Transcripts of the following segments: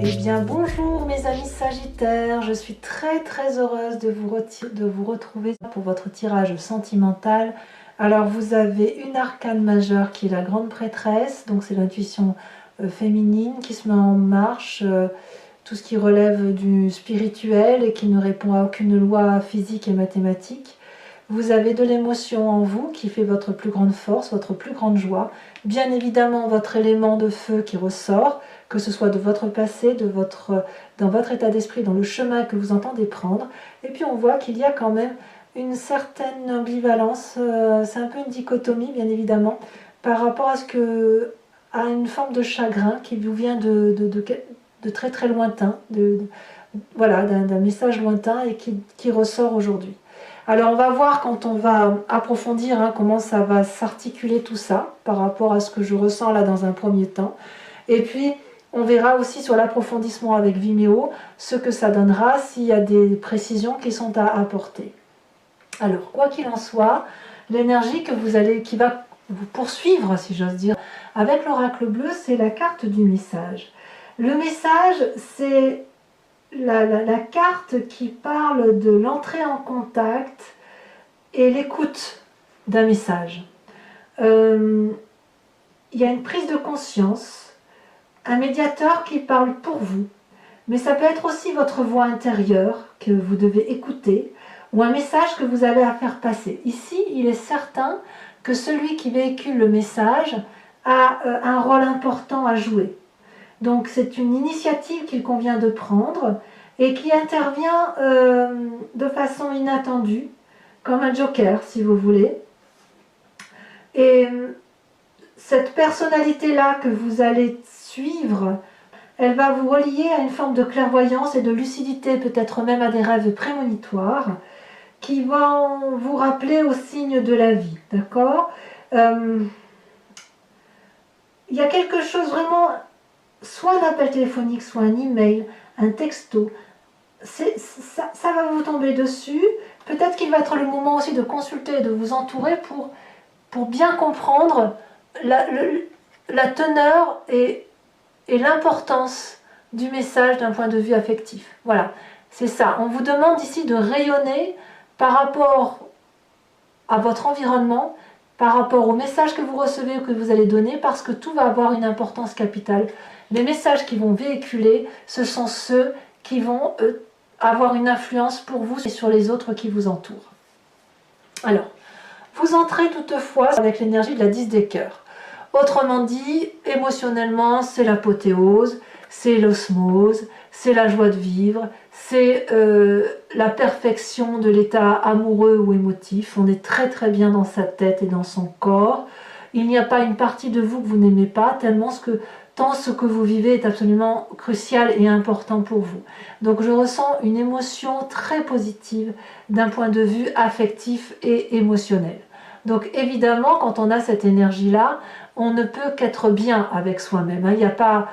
Eh bien bonjour mes amis Sagittaires, je suis très heureuse de vous retrouver pour votre tirage sentimental. Alors vous avez une arcane majeure qui est la grande prêtresse, donc c'est l'intuition féminine qui se met en marche, tout ce qui relève du spirituel et qui ne répond à aucune loi physique et mathématique. Vous avez de l'émotion en vous qui fait votre plus grande force, votre plus grande joie. Bien évidemment votre élément de feu qui ressort, que ce soit de votre passé, dans votre état d'esprit, dans le chemin que vous entendez prendre. Et puis on voit qu'il y a quand même une certaine ambivalence, c'est un peu une dichotomie bien évidemment, par rapport à une forme de chagrin qui vous vient de très lointain, voilà, d'un message lointain et qui ressort aujourd'hui. Alors on va voir quand on va approfondir comment ça va s'articuler tout ça par rapport à ce que je ressens là dans un premier temps. Et puis on verra aussi sur l'approfondissement avec Vimeo ce que ça donnera s'il y a des précisions qui sont à apporter. Alors quoi qu'il en soit, l'énergie qui va vous poursuivre, si j'ose dire, avec l'oracle bleu, c'est la carte du message. Le message, c'est la carte qui parle de l'entrée en contact et l'écoute d'un message. Il y a une prise de conscience, un médiateur qui parle pour vous, mais ça peut être aussi votre voix intérieure que vous devez écouter, ou un message que vous avez à faire passer. Ici, il est certain que celui qui véhicule le message a un rôle important à jouer. Donc c'est une initiative qu'il convient de prendre et qui intervient de façon inattendue, comme un joker si vous voulez. Et cette personnalité-là que vous allez suivre, elle va vous relier à une forme de clairvoyance et de lucidité, peut-être même à des rêves prémonitoires, qui vont vous rappeler aux signes de la vie, d'accord ? Il y a quelque chose vraiment, soit un appel téléphonique, soit un email, un texto, ça va vous tomber dessus. Peut-être qu'il va être le moment aussi de consulter et de vous entourer pour bien comprendre la teneur et l'importance du message d'un point de vue affectif. Voilà, c'est ça. On vous demande ici de rayonner par rapport à votre environnement, par rapport au message que vous recevez ou que vous allez donner, parce que tout va avoir une importance capitale. Les messages qui vont véhiculer, ce sont ceux qui vont avoir une influence pour vous et sur les autres qui vous entourent. Alors, vous entrez toutefois avec l'énergie de la 10 des cœurs. Autrement dit, émotionnellement, c'est l'apothéose, c'est l'osmose, c'est la joie de vivre, c'est la perfection de l'état amoureux ou émotif. On est très bien dans sa tête et dans son corps. Il n'y a pas une partie de vous que vous n'aimez pas, tant ce que vous vivez est absolument crucial et important pour vous. Donc je ressens une émotion très positive d'un point de vue affectif et émotionnel. Donc évidemment, quand on a cette énergie-là, on ne peut qu'être bien avec soi-même. Il n'y a pas...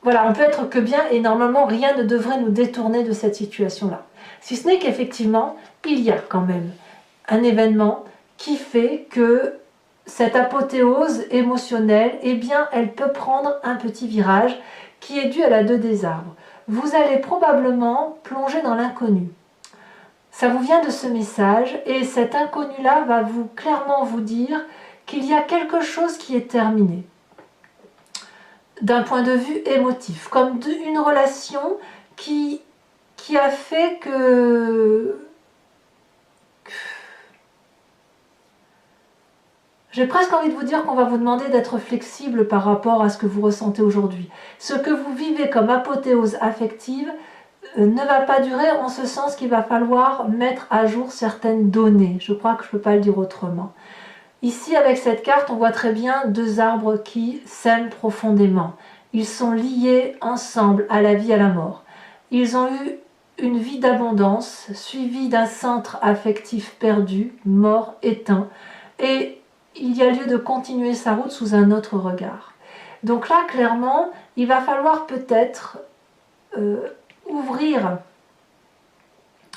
Voilà, on peut être que bien et normalement rien ne devrait nous détourner de cette situation-là. Si ce n'est qu'effectivement, il y a quand même un événement qui fait que cette apothéose émotionnelle, eh bien, elle peut prendre un petit virage qui est dû à la 2 des arbres. Vous allez probablement plonger dans l'inconnu. Ça vous vient de ce message et cet inconnu-là va clairement vous dire qu'il y a quelque chose qui est terminé. D'un point de vue émotif, comme une relation qui a fait que... J'ai presque envie de vous dire qu'on va vous demander d'être flexible par rapport à ce que vous ressentez aujourd'hui. Ce que vous vivez comme apothéose affective ne va pas durer, en ce sens qu'il va falloir mettre à jour certaines données. Je crois que je ne peux pas le dire autrement. Ici, avec cette carte, on voit très bien 2 arbres qui s'aiment profondément. Ils sont liés ensemble à la vie et à la mort. Ils ont eu une vie d'abondance, suivie d'un centre affectif perdu, mort, éteint. Et il y a lieu de continuer sa route sous un autre regard. Donc là, clairement, il va falloir peut-être ouvrir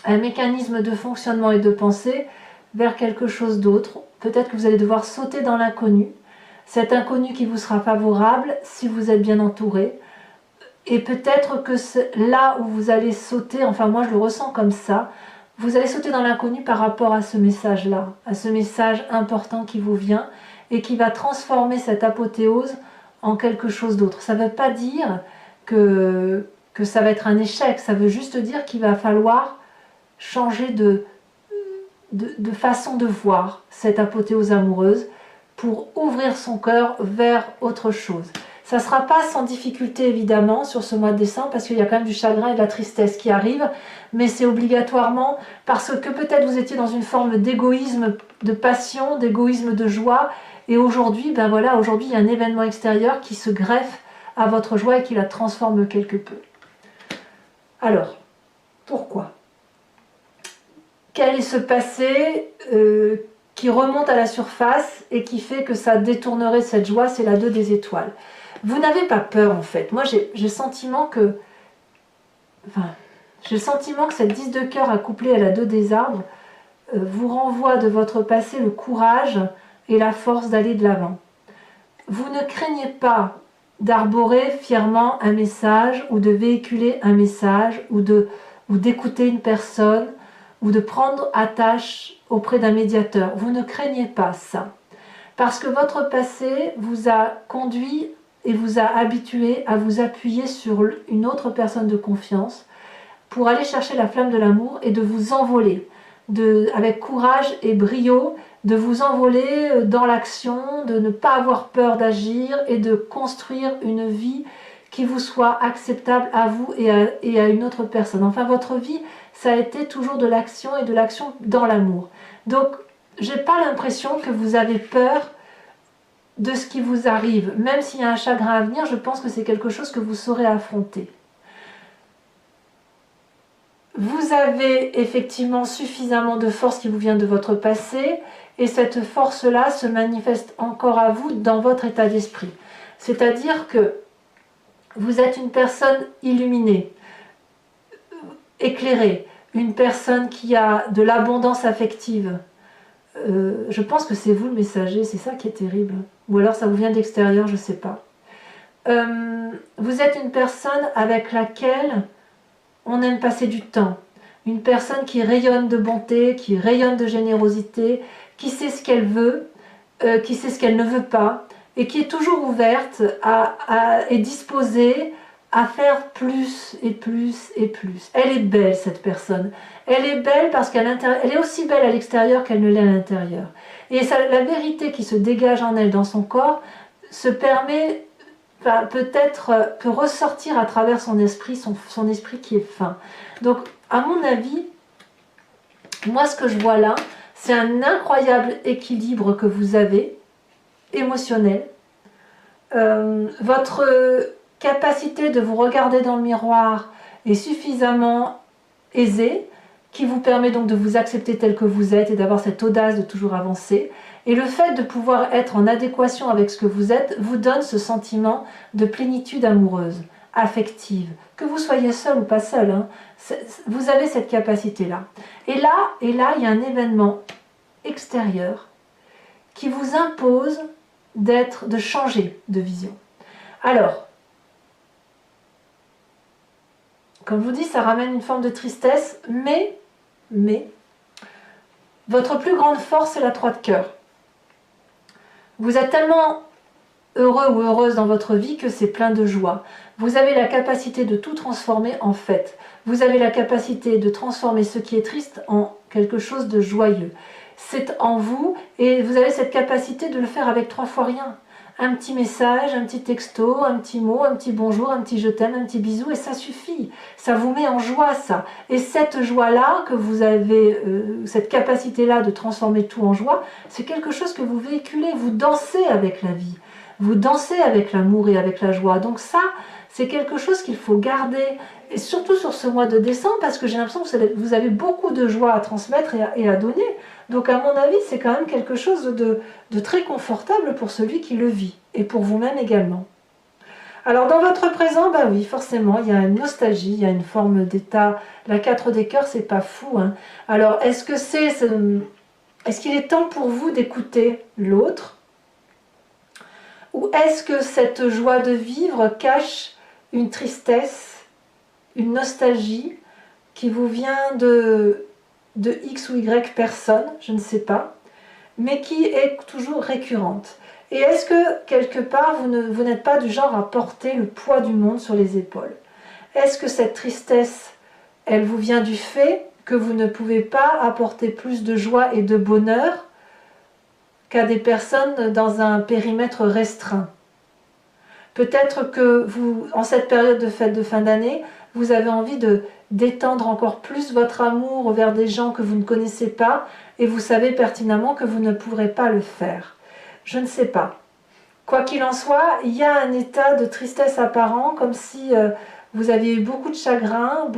un mécanisme de fonctionnement et de pensée vers quelque chose d'autre. Peut-être que vous allez devoir sauter dans l'inconnu, cet inconnu qui vous sera favorable si vous êtes bien entouré. Et peut-être que là où vous allez sauter, enfin moi je le ressens comme ça, vous allez sauter dans l'inconnu par rapport à ce message-là, à ce message important qui vous vient et qui va transformer cette apothéose en quelque chose d'autre. Ça ne veut pas dire que ça va être un échec, ça veut juste dire qu'il va falloir changer de façon de voir cette apothéose amoureuse pour ouvrir son cœur vers autre chose. Ça ne sera pas sans difficulté évidemment sur ce mois de décembre parce qu'il y a quand même du chagrin et de la tristesse qui arrivent, mais c'est obligatoirement parce que peut-être vous étiez dans une forme d'égoïsme, de passion, d'égoïsme de joie, et aujourd'hui, ben voilà, aujourd'hui il y a un événement extérieur qui se greffe à votre joie et qui la transforme quelque peu. Alors, pourquoi? Quel est ce passé qui remonte à la surface et qui fait que ça détournerait cette joie? C'est la 2 des étoiles. Vous n'avez pas peur en fait. Moi j'ai le sentiment que... Enfin, j'ai le sentiment que cette 10 de cœur accouplée à la 2 des arbres vous renvoie de votre passé le courage et la force d'aller de l'avant. Vous ne craignez pas d'arborer fièrement un message ou de véhiculer un message ou d'écouter une personne ou de prendre attache auprès d'un médiateur. Vous ne craignez pas ça. Parce que votre passé vous a conduit et vous a habitué à vous appuyer sur une autre personne de confiance pour aller chercher la flamme de l'amour et de vous envoler, avec courage et brio, de vous envoler dans l'action, de ne pas avoir peur d'agir et de construire une vie qui vous soit acceptable à vous et à une autre personne. Enfin, votre vie, ça a été toujours de l'action et de l'action dans l'amour. Donc, je n'ai pas l'impression que vous avez peur de ce qui vous arrive. Même s'il y a un chagrin à venir, je pense que c'est quelque chose que vous saurez affronter. Vous avez effectivement suffisamment de force qui vous vient de votre passé, et cette force-là se manifeste encore à vous dans votre état d'esprit. C'est-à-dire que vous êtes une personne illuminée, éclairée, une personne qui a de l'abondance affective. Je pense que c'est vous le messager, c'est ça qui est terrible. Ou alors ça vous vient d'extérieur, je ne sais pas. Vous êtes une personne avec laquelle on aime passer du temps. Une personne qui rayonne de bonté, qui rayonne de générosité, qui sait ce qu'elle veut, qui sait ce qu'elle ne veut pas, et qui est toujours ouverte et disposée à faire plus et plus et plus. Elle est belle, cette personne. Elle est belle parce qu'elle est aussi belle à l'extérieur qu'elle ne l'est à l'intérieur. Et la vérité qui se dégage en elle, dans son corps, se permet peut-être que ressortir à travers son esprit, son esprit qui est fin. Donc, à mon avis, moi ce que je vois là, c'est un incroyable équilibre que vous avez, émotionnel. Votre capacité de vous regarder dans le miroir est suffisamment aisée, qui vous permet donc de vous accepter tel que vous êtes et d'avoir cette audace de toujours avancer. Et le fait de pouvoir être en adéquation avec ce que vous êtes vous donne ce sentiment de plénitude amoureuse, affective. Que vous soyez seul ou pas seul, hein, vous avez cette capacité-là. Et là, il y a un événement extérieur qui vous impose de changer de vision. Alors, comme je vous dis, ça ramène une forme de tristesse, mais votre plus grande force, c'est la 3 de cœur. Vous êtes tellement heureux ou heureuse dans votre vie que c'est plein de joie. Vous avez la capacité de tout transformer en fête. Vous avez la capacité de transformer ce qui est triste en quelque chose de joyeux. C'est en vous et vous avez cette capacité de le faire avec 3 fois rien. Un petit message, un petit texto, un petit mot, un petit bonjour, un petit je t'aime, un petit bisou, et ça suffit. Ça vous met en joie, ça. Et cette joie-là, que vous avez, cette capacité-là de transformer tout en joie, c'est quelque chose que vous véhiculez. Vous dansez avec la vie. Vous dansez avec l'amour et avec la joie. Donc ça, c'est quelque chose qu'il faut garder. Et surtout sur ce mois de décembre, parce que j'ai l'impression que vous avez beaucoup de joie à transmettre et à donner. Donc à mon avis, c'est quand même quelque chose de très confortable pour celui qui le vit, et pour vous-même également. Alors dans votre présent, ben oui, forcément, il y a une nostalgie, il y a une forme d'état. La 4 des cœurs, c'est pas fou, hein. Alors est-ce qu'il est temps pour vous d'écouter l'autre? Ou est-ce que cette joie de vivre cache une tristesse, une nostalgie qui vous vient de X ou Y personne, je ne sais pas, mais qui est toujours récurrente. Et est-ce que quelque part vous n'êtes pas du genre à porter le poids du monde sur les épaules? Est-ce que cette tristesse, elle vous vient du fait que vous ne pouvez pas apporter plus de joie et de bonheur qu'à des personnes dans un périmètre restreint? Peut-être que vous, en cette période de fête de fin d'année, vous avez envie d'étendre encore plus votre amour vers des gens que vous ne connaissez pas et vous savez pertinemment que vous ne pourrez pas le faire. Je ne sais pas. Quoi qu'il en soit, il y a un état de tristesse apparent, comme si vous aviez eu beaucoup de chagrin,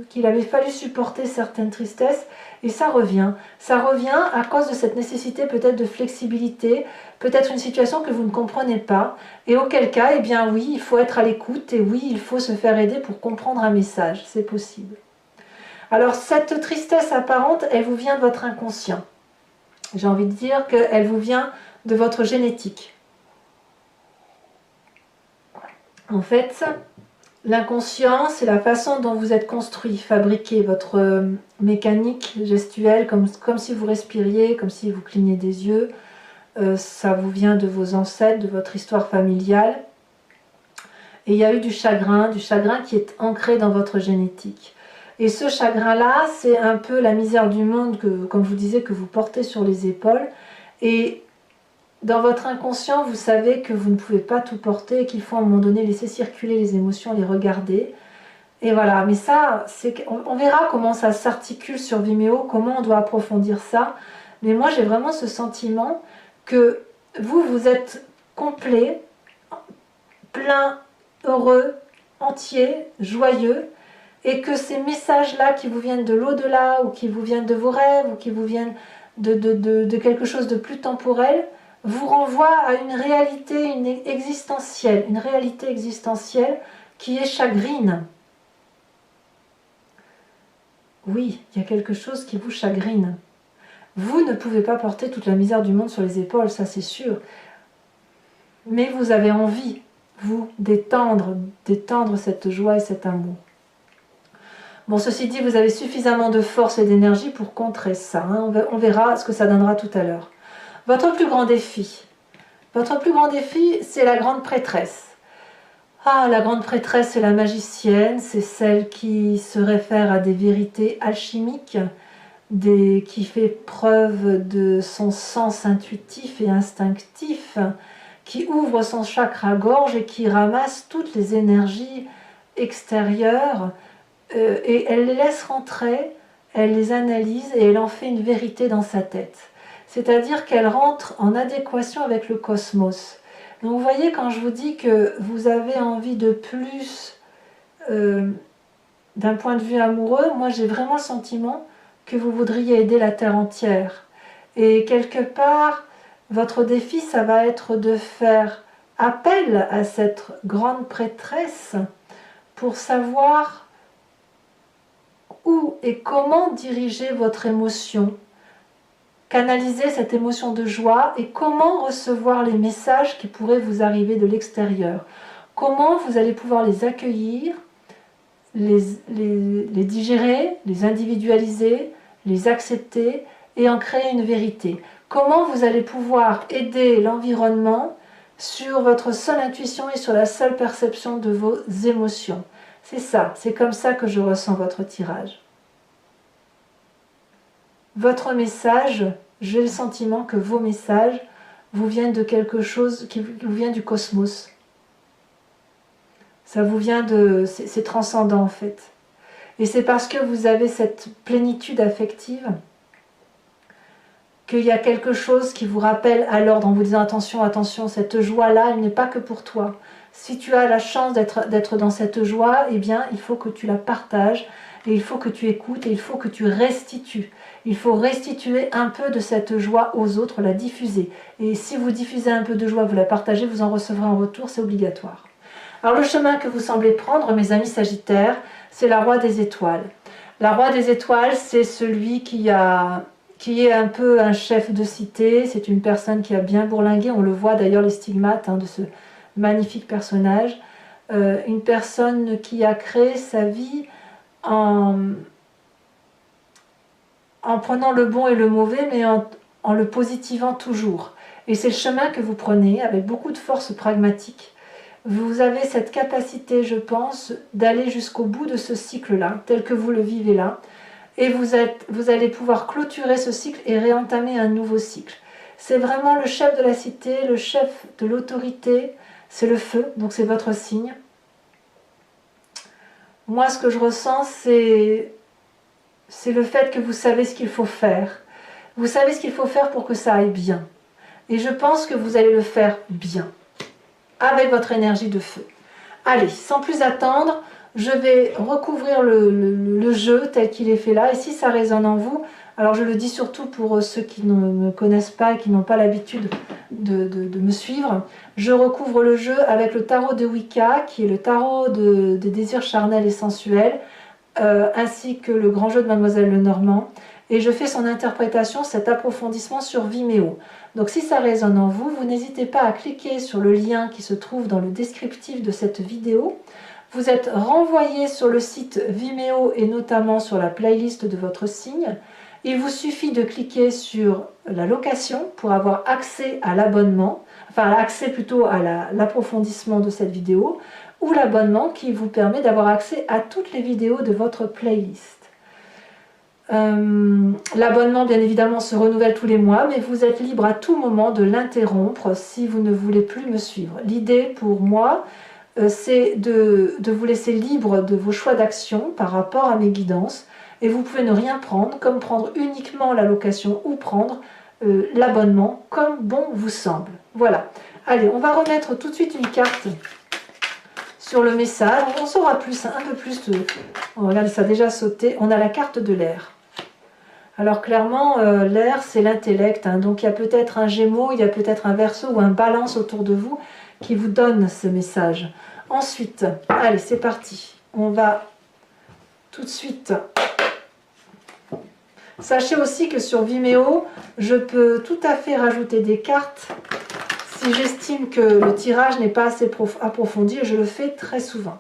qu'il avait fallu supporter certaines tristesses, et ça revient. Ça revient à cause de cette nécessité peut-être de flexibilité, peut-être une situation que vous ne comprenez pas, et auquel cas, eh bien oui, il faut être à l'écoute, et oui, il faut se faire aider pour comprendre un message, c'est possible. Alors cette tristesse apparente, elle vous vient de votre inconscient. J'ai envie de dire qu'elle vous vient de votre génétique. En fait, l'inconscient, c'est la façon dont vous êtes construit, fabriqué, votre mécanique gestuelle, comme si vous respiriez, comme si vous cligniez des yeux. Ça vous vient de vos ancêtres, de votre histoire familiale. Et il y a eu du chagrin qui est ancré dans votre génétique. Et ce chagrin-là, c'est un peu la misère du monde, comme je vous disais, que vous portez sur les épaules. Et dans votre inconscient, vous savez que vous ne pouvez pas tout porter et qu'il faut à un moment donné laisser circuler les émotions, les regarder. Et voilà, mais ça, on verra comment ça s'articule sur Vimeo, comment on doit approfondir ça. Mais moi, j'ai vraiment ce sentiment que vous êtes complet, plein, heureux, entier, joyeux, et que ces messages-là qui vous viennent de l'au-delà, ou qui vous viennent de vos rêves, ou qui vous viennent de quelque chose de plus temporel, vous renvoient à une réalité une réalité existentielle qui est chagrine. Oui, il y a quelque chose qui vous chagrine. Vous ne pouvez pas porter toute la misère du monde sur les épaules, ça c'est sûr. Mais vous avez envie, vous, d'étendre cette joie et cet amour. Bon, ceci dit, vous avez suffisamment de force et d'énergie pour contrer ça. Hein. On verra ce que ça donnera tout à l'heure. Votre plus grand défi, c'est la grande prêtresse. Ah, la grande prêtresse, c'est la magicienne, c'est celle qui se réfère à des vérités alchimiques, qui fait preuve de son sens intuitif et instinctif, qui ouvre son chakra-gorge et qui ramasse toutes les énergies extérieures et elle les laisse rentrer, elle les analyse et elle en fait une vérité dans sa tête. C'est-à-dire qu'elle rentre en adéquation avec le cosmos. Donc vous voyez, quand je vous dis que vous avez envie de plus d'un point de vue amoureux, moi j'ai vraiment le sentiment que vous voudriez aider la Terre entière. Et quelque part, votre défi, ça va être de faire appel à cette grande prêtresse pour savoir où et comment diriger votre émotion, canaliser cette émotion de joie et comment recevoir les messages qui pourraient vous arriver de l'extérieur. Comment vous allez pouvoir les accueillir, les digérer, les individualiser, les accepter et en créer une vérité. Comment vous allez pouvoir aider l'environnement sur votre seule intuition et sur la seule perception de vos émotions. C'est ça, c'est comme ça que je ressens votre tirage. Votre message, j'ai le sentiment que vos messages vous viennent de quelque chose qui vous vient du cosmos. Ça vous vient de... c'est transcendant en fait. Et c'est parce que vous avez cette plénitude affective qu'il y a quelque chose qui vous rappelle à l'ordre en vous disant attention, attention, cette joie-là, elle n'est pas que pour toi. Si tu as la chance d'être dans cette joie, eh bien, il faut que tu la partages, et il faut que tu écoutes, et il faut que tu restitues. Il faut restituer un peu de cette joie aux autres, la diffuser. Et si vous diffusez un peu de joie, vous la partagez, vous en recevrez en retour, c'est obligatoire. Alors le chemin que vous semblez prendre, mes amis Sagittaires, c'est la Roi des étoiles. La Roi des étoiles, c'est celui qui est un peu un chef de cité, c'est une personne qui a bien bourlingué, on le voit d'ailleurs les stigmates de ce magnifique personnage. une personne qui a créé sa vie en prenant le bon et le mauvais, mais en le positivant toujours. Et c'est le chemin que vous prenez avec beaucoup de force pragmatique. Vous avez cette capacité, je pense, d'aller jusqu'au bout de ce cycle-là, tel que vous le vivez là. Et vous allez pouvoir clôturer ce cycle et réentamer un nouveau cycle. C'est vraiment le chef de la cité, le chef de l'autorité, c'est le feu, donc c'est votre signe. Moi, ce que je ressens, c'est le fait que vous savez ce qu'il faut faire. Vous savez ce qu'il faut faire pour que ça aille bien. Et je pense que vous allez le faire bien, avec votre énergie de feu. Allez, sans plus attendre, je vais recouvrir le jeu tel qu'il est fait là. Et si ça résonne en vous, alors je le dis surtout pour ceux qui ne me connaissent pas et qui n'ont pas l'habitude de me suivre, je recouvre le jeu avec le tarot de Wicca, qui est le tarot des désirs charnels et sensuels, ainsi que le grand jeu de Mademoiselle Lenormand. Et je fais son interprétation, cet approfondissement sur Vimeo. Donc si ça résonne en vous, vous n'hésitez pas à cliquer sur le lien qui se trouve dans le descriptif de cette vidéo. Vous êtes renvoyé sur le site Vimeo et notamment sur la playlist de votre signe. Il vous suffit de cliquer sur la location pour avoir accès à l'abonnement, enfin accès plutôt à l'approfondissement de cette vidéo, ou l'abonnement qui vous permet d'avoir accès à toutes les vidéos de votre playlist. L'abonnement bien évidemment se renouvelle tous les mois, mais vous êtes libre à tout moment de l'interrompre si vous ne voulez plus me suivre. L'idée pour moi, c'est de vous laisser libre de vos choix d'action par rapport à mes guidances, et vous pouvez ne rien prendre, comme prendre uniquement la location ou prendre l'abonnement comme bon vous semble. Voilà. Allez, on va remettre tout de suite une carte sur le message. On saura plus, un peu plus. Regardez, ça a déjà sauté. On a la carte de l'air. Alors clairement, l'air, c'est l'intellect. Hein. Donc il y a peut-être un Gémeaux, il y a peut-être un Verseau ou un Balance autour de vous qui vous donne ce message. Ensuite, allez, c'est parti. On va tout de suite... Sachez aussi que sur Vimeo, je peux tout à fait rajouter des cartes si j'estime que le tirage n'est pas assez approfondi, et je le fais très souvent.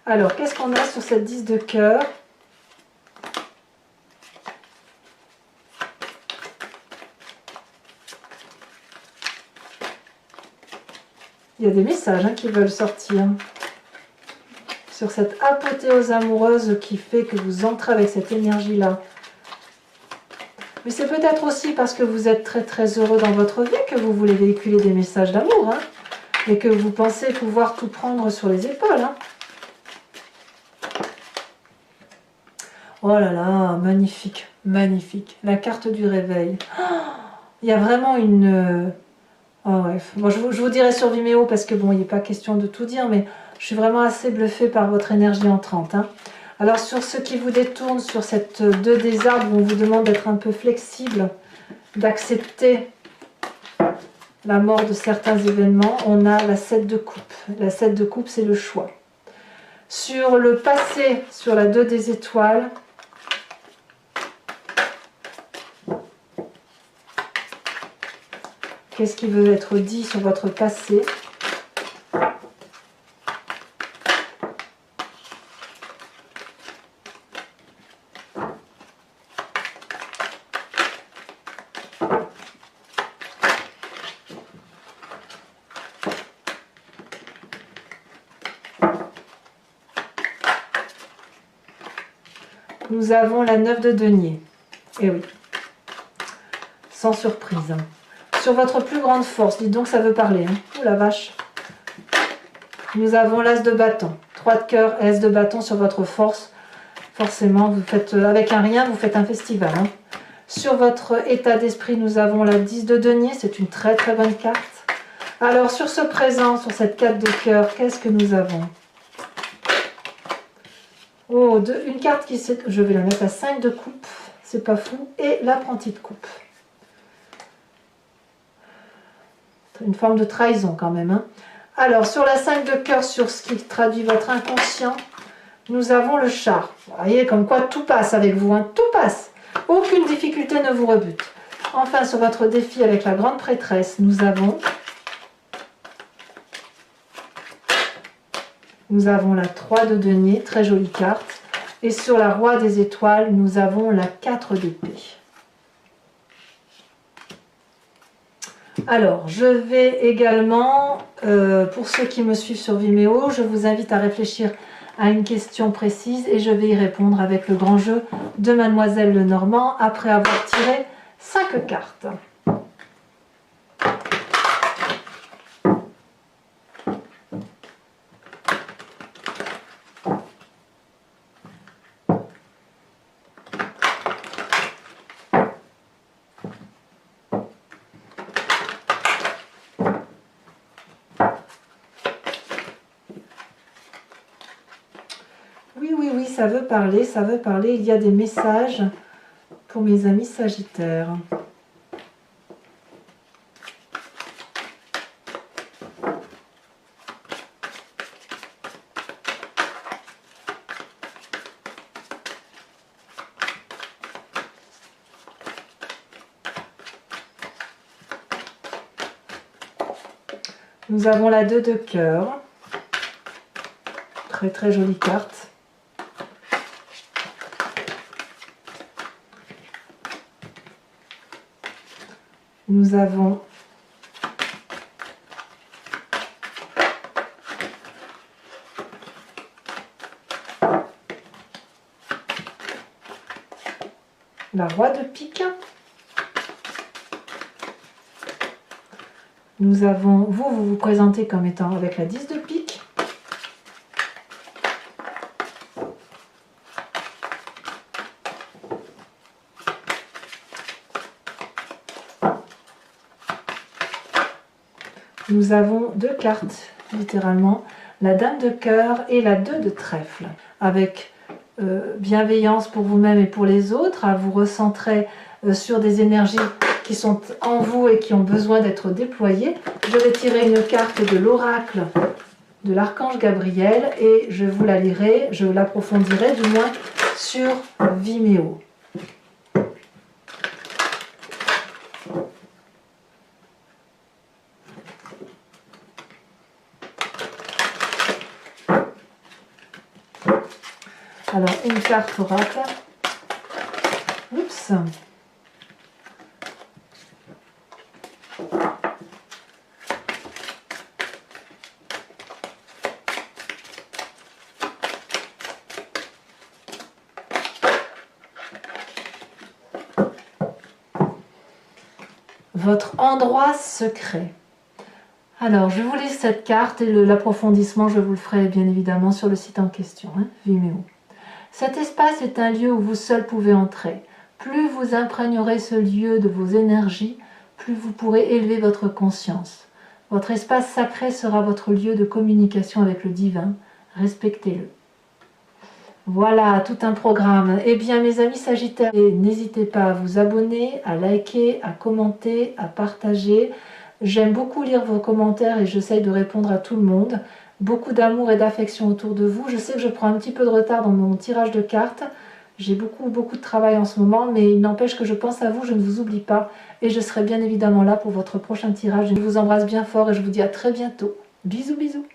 Alors, qu'est-ce qu'on a sur cette 10 de cœur? Il y a des messages qui veulent sortir sur cette apothéose amoureuse qui fait que vous entrez avec cette énergie-là. Mais c'est peut-être aussi parce que vous êtes très très heureux dans votre vie que vous voulez véhiculer des messages d'amour, hein, et que vous pensez pouvoir tout prendre sur les épaules. Hein. Oh là là, magnifique, magnifique. La carte du réveil. Oh, il y a vraiment une... Oh ouais. Bon, je vous dirai sur Vimeo parce que bon, il n'est pas question de tout dire, mais je suis vraiment assez bluffée par votre énergie entrante. Hein. Alors sur ce qui vous détourne, sur cette 2 des arbres, où on vous demande d'être un peu flexible, d'accepter la mort de certains événements, on a la 7 de coupe. La 7 de coupe, c'est le choix. Sur le passé, sur la 2 des étoiles, qu'est-ce qui veut être dit sur votre passé? Nous avons la 9 de denier. Eh oui, sans surprise. Sur votre plus grande force, dites donc ça veut parler. Hein. Oh la vache. Nous avons l'as de bâton. 3 de cœur, as de bâton sur votre force. Forcément, vous faites avec un rien, vous faites un festival. Hein. Sur votre état d'esprit, nous avons la 10 de denier. C'est une très très bonne carte. Alors sur ce présent, sur cette 4 de cœur, qu'est-ce que nous avons? Oh, une carte qui s'est... Je vais la mettre à 5 de coupe. C'est pas fou. Et l'apprenti de coupe. Une forme de trahison quand même. Hein. Alors, sur la 5 de cœur, sur ce qui traduit votre inconscient, nous avons le chat. Vous voyez, comme quoi tout passe avec vous, hein, tout passe. Aucune difficulté ne vous rebute. Enfin, sur votre défi avec la grande prêtresse, nous avons la 3 de denier, très jolie carte. Et sur la roi des étoiles, nous avons la 4 d'épée. Alors, je vais également, pour ceux qui me suivent sur Vimeo, je vous invite à réfléchir à une question précise et je vais y répondre avec le grand jeu de Mademoiselle Lenormand après avoir tiré 5 cartes. Oui, ça veut parler, ça veut parler. Il y a des messages pour mes amis Sagittaires. Nous avons la 2 de cœur. Très très jolie carte. Nous avons la roi de pique. Nous avons, vous vous présentez comme étant avec la 10 de pique. Nous avons 2 cartes, littéralement, la dame de cœur et la 2 de trèfle, avec bienveillance pour vous-même et pour les autres, à vous recentrer sur des énergies qui sont en vous et qui ont besoin d'être déployées. Je vais tirer une carte de l'oracle de l'archange Gabriel et je vous la lirai, je l'approfondirai du moins sur Vimeo. Alors, une carte oracle. Oups. Votre endroit secret. Alors, je vous lis cette carte et l'approfondissement, je vous le ferai bien évidemment sur le site en question, hein, Vimeo. Cet espace est un lieu où vous seul pouvez entrer. Plus vous imprégnerez ce lieu de vos énergies, plus vous pourrez élever votre conscience. Votre espace sacré sera votre lieu de communication avec le divin. Respectez-le. Voilà, tout un programme. Eh bien, mes amis Sagittaires, n'hésitez pas à vous abonner, à liker, à commenter, à partager. J'aime beaucoup lire vos commentaires et j'essaye de répondre à tout le monde. Beaucoup d'amour et d'affection autour de vous. Je sais que je prends un petit peu de retard dans mon tirage de cartes. J'ai beaucoup de travail en ce moment, mais il n'empêche que je pense à vous, je ne vous oublie pas. Et je serai bien évidemment là pour votre prochain tirage. Je vous embrasse bien fort et je vous dis à très bientôt. Bisous, bisous.